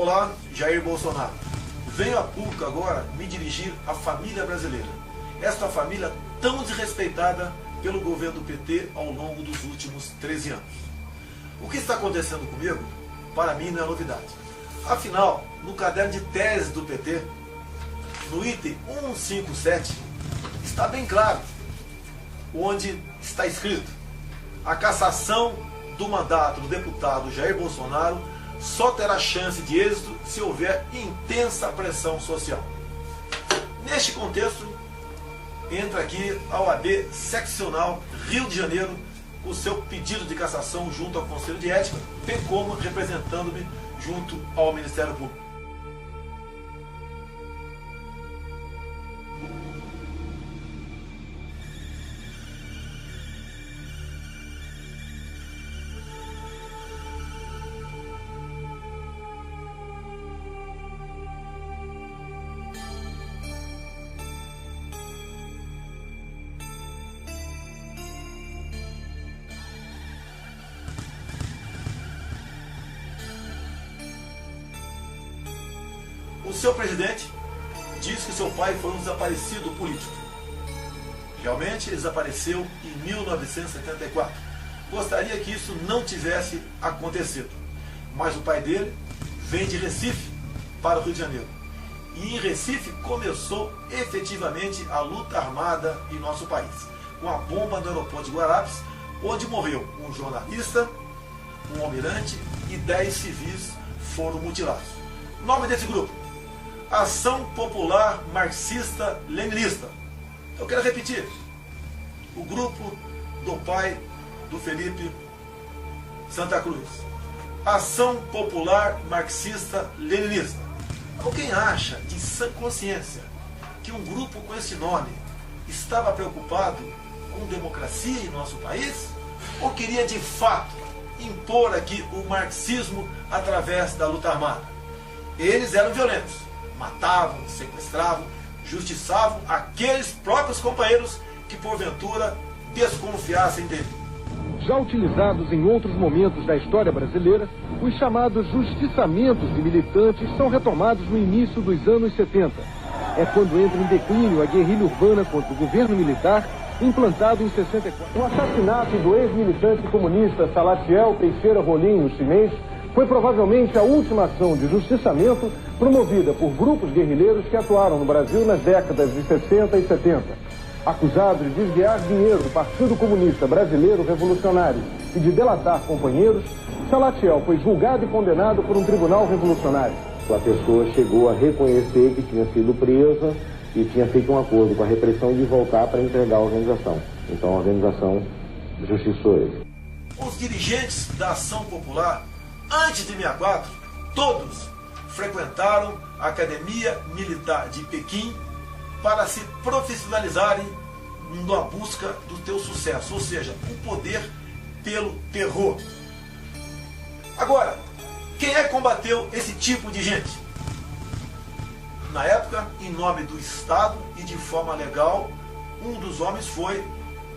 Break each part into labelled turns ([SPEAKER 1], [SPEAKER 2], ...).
[SPEAKER 1] Olá, Jair Bolsonaro. Venho a público agora me dirigir à família brasileira. Esta família tão desrespeitada pelo governo do PT ao longo dos últimos 13 anos. O que está acontecendo comigo, para mim, não é novidade. Afinal, no caderno de tese do PT, no item 157, está bem claro, onde está escrito: a cassação do mandato do deputado Jair Bolsonaro só terá chance de êxito se houver intensa pressão social. Neste contexto, entra aqui a OAB Seccional Rio de Janeiro com o seu pedido de cassação junto ao Conselho de Ética, bem como representando-me junto ao Ministério Público. O seu presidente diz que seu pai foi um desaparecido político. Realmente ele desapareceu em 1974. Gostaria que isso não tivesse acontecido. Mas o pai dele vem de Recife para o Rio de Janeiro. E em Recife começou efetivamente a luta armada em nosso país, com a bomba no aeroporto de Guararapes, onde morreu um jornalista, um almirante e 10 civis foram mutilados. Nome desse grupo: Ação Popular Marxista-Leninista. Eu quero repetir: o grupo do pai do Felipe Santa Cruz. Ação Popular Marxista-Leninista. Alguém acha de sã consciência que um grupo com esse nome estava preocupado com democracia em nosso país? Ou queria de fato impor aqui o marxismo através da luta armada? Eles eram violentos. Matavam, sequestravam, justiçavam aqueles próprios companheiros que porventura desconfiassem dele.
[SPEAKER 2] Já utilizados em outros momentos da história brasileira, os chamados justiçamentos de militantes são retomados no início dos anos 70. É quando entra em declínio a guerrilha urbana contra o governo militar, implantado em 64. O assassinato do ex-militante comunista Salatiel Teixeira Rolim, no chinês, foi provavelmente a última ação de justiçamento promovida por grupos guerrilheiros que atuaram no Brasil nas décadas de 60 e 70. Acusado de desviar dinheiro do Partido Comunista Brasileiro Revolucionário e de delatar companheiros, Salatiel foi julgado e condenado por um tribunal revolucionário.
[SPEAKER 3] A pessoa chegou a reconhecer que tinha sido presa e tinha feito um acordo com a repressão de voltar para entregar a organização. Então a organização justiçou ele.
[SPEAKER 1] Os dirigentes da Ação Popular, antes de 64, todos frequentaram a Academia Militar de Pequim para se profissionalizarem na busca do teu sucesso, ou seja, o poder pelo terror. Agora, quem é que combateu esse tipo de gente? Na época, em nome do Estado e de forma legal, um dos homens foi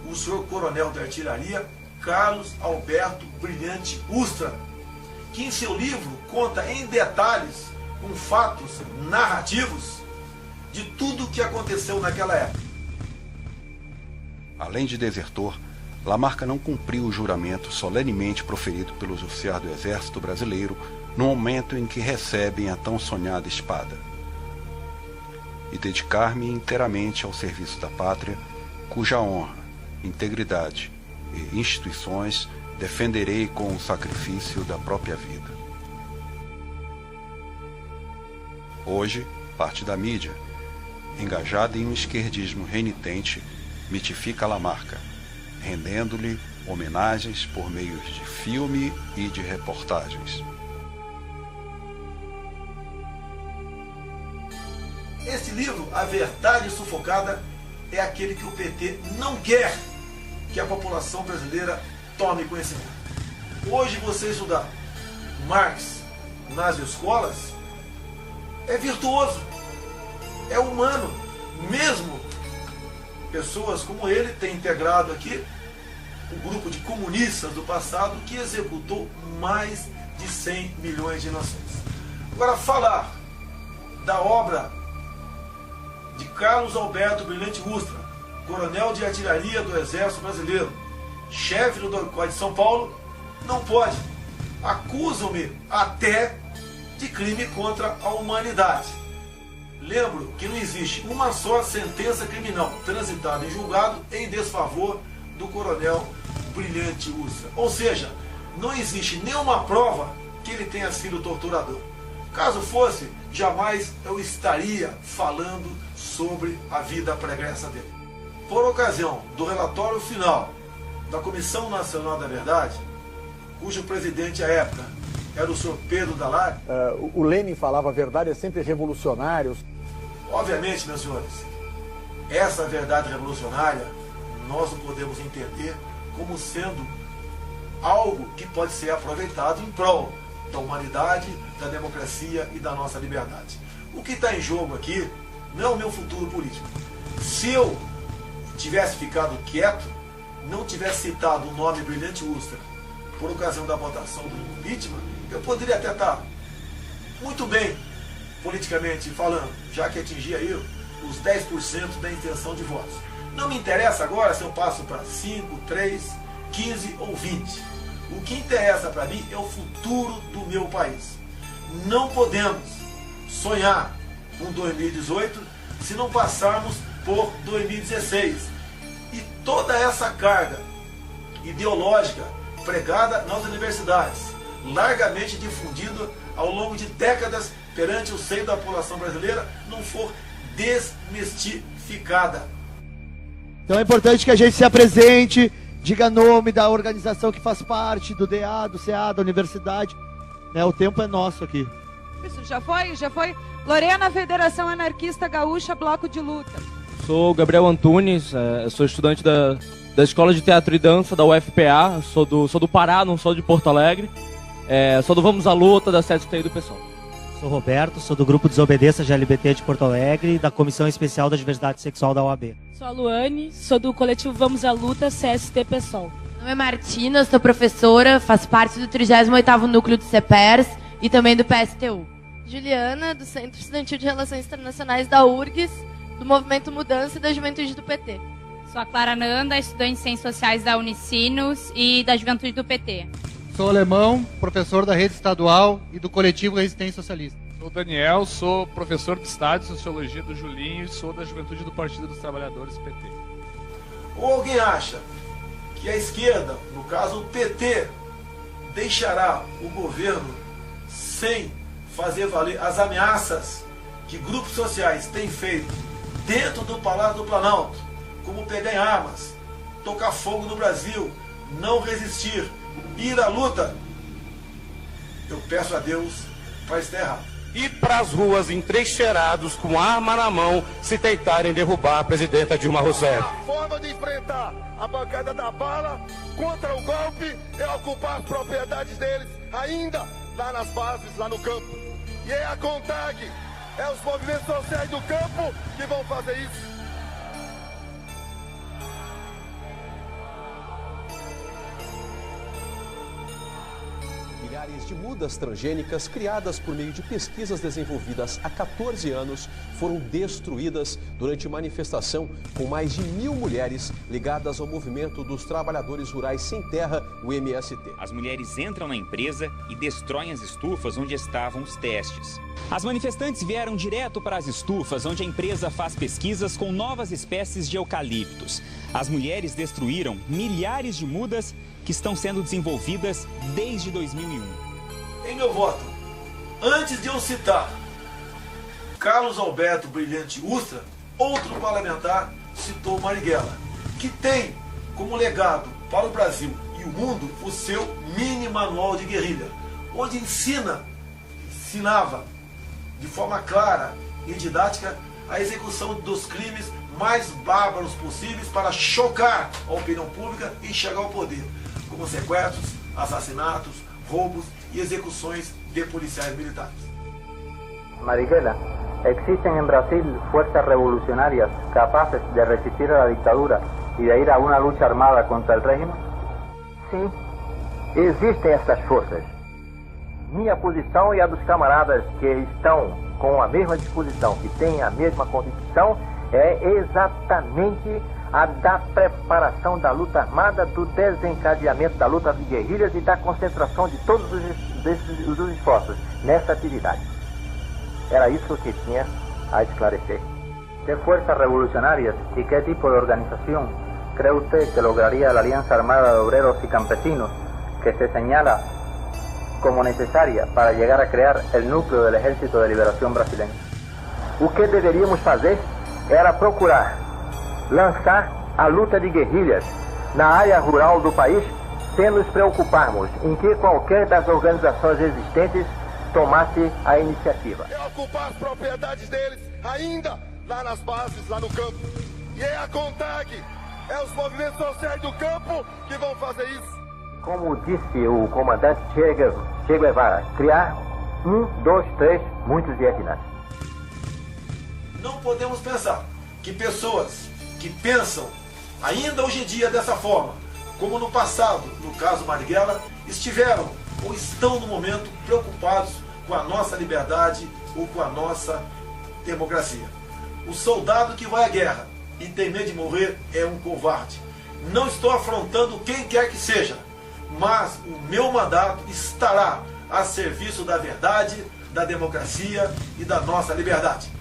[SPEAKER 1] o senhor coronel de artilharia Carlos Alberto Brilhante Ustra, que em seu livro conta em detalhes, com fatos narrativos, de tudo o que aconteceu naquela época.
[SPEAKER 4] Além de desertor, Lamarca não cumpriu o juramento solenemente proferido pelos oficiais do Exército Brasileiro no momento em que recebem a tão sonhada espada. E dedicar-me inteiramente ao serviço da pátria, cuja honra, integridade e instituições defenderei com o sacrifício da própria vida. Hoje, parte da mídia, engajada em um esquerdismo renitente, mitifica Lamarca, rendendo-lhe homenagens por meios de filme e de reportagens.
[SPEAKER 1] Este livro, A Verdade Sufocada, é aquele que o PT não quer que a população brasileira tome conhecimento. Hoje você estudar Marx nas escolas é virtuoso, é humano. Mesmo pessoas como ele têm integrado aqui o grupo de comunistas do passado que executou mais de 100 milhões de nações. Agora, falar da obra de Carlos Alberto Brilhante Ustra, coronel de artilharia do Exército Brasileiro, chefe do DOI de São Paulo, não pode. Acusam-me até de crime contra a humanidade. Lembro que não existe uma só sentença criminal transitada em julgado em desfavor do coronel Brilhante Ustra. Ou seja, não existe nenhuma prova que ele tenha sido torturador. Caso fosse, jamais eu estaria falando sobre a vida pregressa dele. Por ocasião do relatório final da Comissão Nacional da Verdade, cujo presidente à época era o senhor Pedro Dalari.
[SPEAKER 5] O Lenin falava: a verdade é sempre revolucionária.
[SPEAKER 1] Obviamente, meus senhores, essa verdade revolucionária nós não podemos entender como sendo algo que pode ser aproveitado em prol da humanidade, da democracia e da nossa liberdade. O que está em jogo aqui não é o meu futuro político. Se eu tivesse ficado quieto, não tivesse citado o nome Brilhante Ustra por ocasião da votação do impeachment, eu poderia até estar muito bem politicamente falando, já que atingia aí os 10% da intenção de votos. Não me interessa agora se eu passo para 5, 3, 15 ou 20. O que interessa para mim é o futuro do meu país. Não podemos sonhar com 2018 se não passarmos por 2016. E toda essa carga ideológica pregada nas universidades, largamente difundida ao longo de décadas perante o seio da população brasileira, não for desmistificada.
[SPEAKER 6] Então é importante que a gente se apresente, diga nome da organização que faz parte, do DA, do CA, da universidade. O tempo é nosso aqui.
[SPEAKER 7] Isso, já foi. Lorena, Federação Anarquista Gaúcha, Bloco de Luta.
[SPEAKER 8] Sou Gabriel Antunes, sou estudante da Escola de Teatro e Dança da UFPA, sou do Pará, não sou de Porto Alegre. Sou do Vamos à Luta, da CST e do PSOL.
[SPEAKER 9] Sou Roberto, sou do Grupo Desobediência GLBT de Porto Alegre e da Comissão Especial da Diversidade Sexual da OAB.
[SPEAKER 10] Sou a Luane, sou do coletivo Vamos à Luta, CST PSOL.
[SPEAKER 11] Meu nome é Martina, sou professora, faço parte do 38º Núcleo do CEPERS e também do PSTU.
[SPEAKER 12] Juliana, do Centro Estudantil de Relações Internacionais da URGS, do Movimento Mudança e da Juventude do PT.
[SPEAKER 13] Sou a Clara Nanda, estudante de Ciências Sociais da Unicinos e da Juventude do PT.
[SPEAKER 14] Sou alemão, professor da rede estadual e do coletivo Resistência Socialista.
[SPEAKER 15] Sou Daniel, sou professor de Estado e Sociologia do Julinho e sou da Juventude do Partido dos Trabalhadores, PT.
[SPEAKER 1] Ou alguém acha que a esquerda, no caso o PT, deixará o governo sem fazer valer as ameaças que grupos sociais têm feito dentro do Palácio do Planalto, como pegar em armas, tocar fogo no Brasil, não resistir, ir à luta? Eu peço a Deus para estar errado.
[SPEAKER 16] Ir para as ruas entrincheirados com arma na mão se tentarem derrubar a presidenta Dilma Rousseff.
[SPEAKER 17] A forma de enfrentar a bancada da bala contra o golpe é ocupar as propriedades deles ainda lá nas bases, lá no campo. E é a CONTAG, é os movimentos sociais do campo que vão fazer isso.
[SPEAKER 18] Milhares de mudas transgênicas criadas por meio de pesquisas desenvolvidas há 14 anos foram destruídas durante manifestação com mais de 1.000 mulheres ligadas ao movimento dos trabalhadores rurais sem terra, o MST.
[SPEAKER 19] As mulheres entram na empresa e destroem as estufas onde estavam os testes. As manifestantes vieram direto para as estufas onde a empresa faz pesquisas com novas espécies de eucaliptos. As mulheres destruíram milhares de mudas que estão sendo desenvolvidas desde 2001.
[SPEAKER 1] Em meu voto, antes de eu citar Carlos Alberto Brilhante Ustra, outro parlamentar citou Marighella, que tem como legado para o Brasil e o mundo o seu mini manual de guerrilha, onde ensinava de forma clara e didática a execução dos crimes mais bárbaros possíveis para chocar a opinião pública e chegar ao poder, como sequestros, assassinatos, roubos e execuções de policiais militares.
[SPEAKER 20] Marighella, ¿existen en Brasil fuerzas revolucionarias capaces de resistir a la dictadura y de ir a una lucha armada contra el régimen?
[SPEAKER 21] Sim, existem essas forças.
[SPEAKER 20] minha posição e a dos camaradas que estão com a mesma disposição, que têm a mesma convicção, é exatamente a da preparação da luta armada, do desencadeamento da luta de guerrilhas e da concentração de todos os esforços nessa atividade. Era isso que tinha a esclarecer. ¿Qué fuerzas revolucionarias y qué tipo de organización cree usted que lograría la Alianza Armada de Obreros y Campesinos que se señala como necesaria para llegar a crear el núcleo del Ejército de Liberación Brasileño? O que deveríamos fazer era procurar lançar a luta de guerrilhas na área rural do país, sem nos preocuparmos em que qualquer das organizações existentes tomasse a iniciativa.
[SPEAKER 17] É ocupar as propriedades deles, ainda lá nas bases, lá no campo. E é a CONTAG, é os movimentos sociais do campo que vão fazer isso.
[SPEAKER 20] Como disse o comandante Che Guevara, criar 1, 2, 3, muitos Vietnãs.
[SPEAKER 1] Não podemos pensar que pessoas que pensam ainda hoje em dia dessa forma, como no passado, no caso Marighella, estiveram ou estão no momento preocupados com a nossa liberdade ou com a nossa democracia. O soldado que vai à guerra e tem medo de morrer é um covarde. Não estou afrontando quem quer que seja, mas o meu mandato estará a serviço da verdade, da democracia e da nossa liberdade.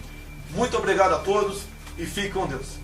[SPEAKER 1] Muito obrigado a todos e fique com Deus.